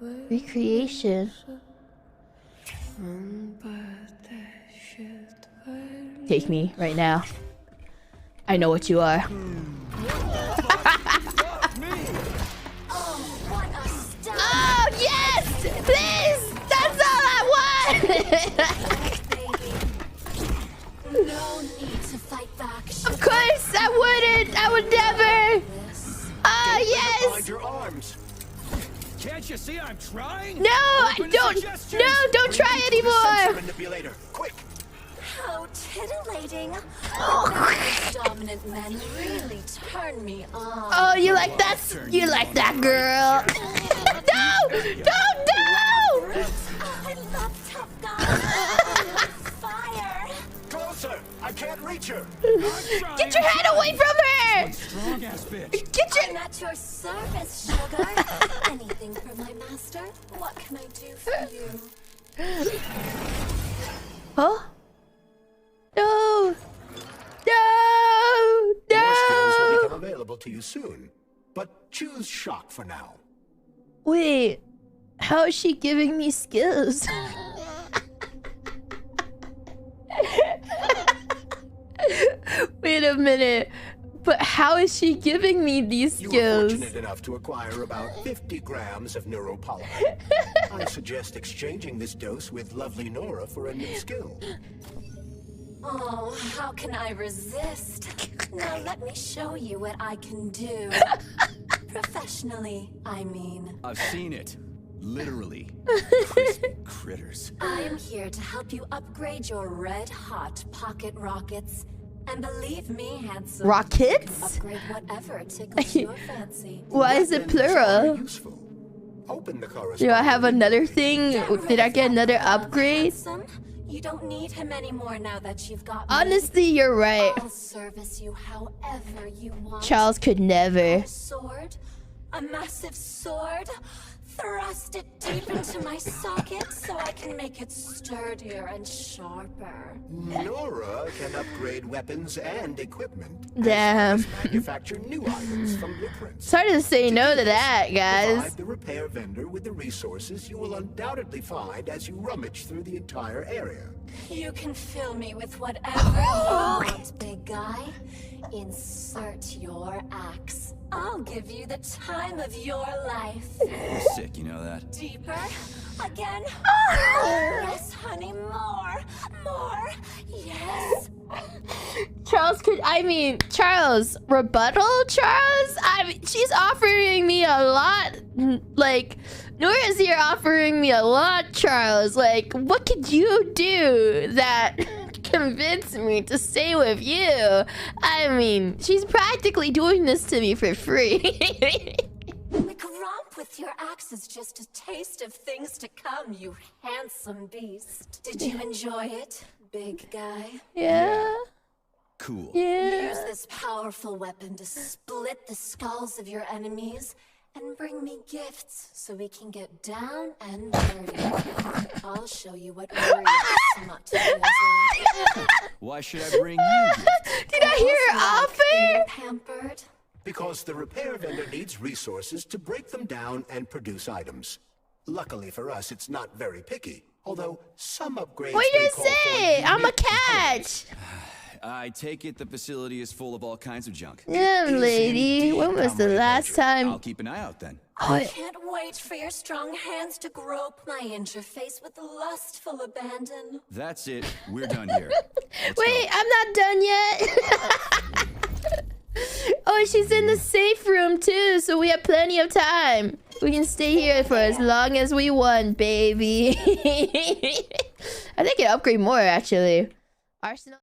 Recreation. Take me right now. I know what you are. Oh yes! Please! That's all I want! No need to fight back. Of course I wouldn't! I would never! Oh yes! Find your arms. Can't you see I'm trying? No! I don't! No! Don't try anymore! Manipulator, quick! How titillating. Those dominant men really turn me on. Oh, you like that? You like that, girl? No! Don't! No! I love tough guys. Fire. Closer! I can't reach her! Get your head away from her! Strong ass bitch. Get I'm your... at your service, sugar. Anything for my master? What can I do for you? Huh? No! No! More skills will No! become available to you soon. But choose shock for now. Wait, how is she giving me skills? Wait a minute. But how is she giving me these You were skills? fortunate enough to acquire about 50 grams of neuropolymer. I suggest exchanging this dose with lovely Nora for a new skill. Oh, how can I resist? Now let me show you what I can do. Professionally, I mean. I've seen it. Literally. Crispy critters. I am here to help you upgrade your red-hot pocket rockets. And believe me, handsome, Rockets? upgrade whatever tickles your fancy. Why is it Weapons are plural? useful. Open the Do I have corresponding another thing? Did I get another upgrade? Handsome, you don't need him anymore now that you've got me. Honestly, you're right. I'll service you however you want. Charles could never. A sword? A massive sword? Thrust it deep into my socket so I can make it sturdier and sharper. Nora can upgrade weapons and equipment. Damn. Manufacture new items from blueprints. It's hard to say no to that, guys. Provide the repair vendor with the resources you will undoubtedly find as you rummage through the entire area. You can fill me with whatever you want, big guy. Insert your axe. I'll give you the time of your life. You're sick, you know that? Deeper? Again? Yes, honey, more. More. Yes. Charles Charles, rebuttal, Charles? She's offering me a lot. Like, Nora's here offering me a lot, Charles. Like, what could you do that convince me to stay with you? I mean, she's practically doing this to me for free. The romp with your axe is just a taste of things to come, you handsome beast. Did you enjoy it, big guy? Yeah. Cool. Yeah. Use this powerful weapon to split the skulls of your enemies and bring me gifts so we can get down and dirty. I'll show you what warrior smut feels like. Why should I bring you gifts? Did I hear her Being offer? pampered. Because the repair vendor needs resources to break them down and produce items. Luckily for us, it's not very picky. Although some upgrades What may you call for say? I'm a unique catch. I take it the facility is full of all kinds of junk. Damn, lady. When was the last I'll time? keep an eye out then. I can't wait for your strong hands to grope my interface with lustful abandon. That's it. We're done here. Wait, I'm not done yet. Oh, she's in the safe room too, so we have plenty of time. We can stay here for as long as we want, baby. I think I can upgrade more, actually. Arsenal.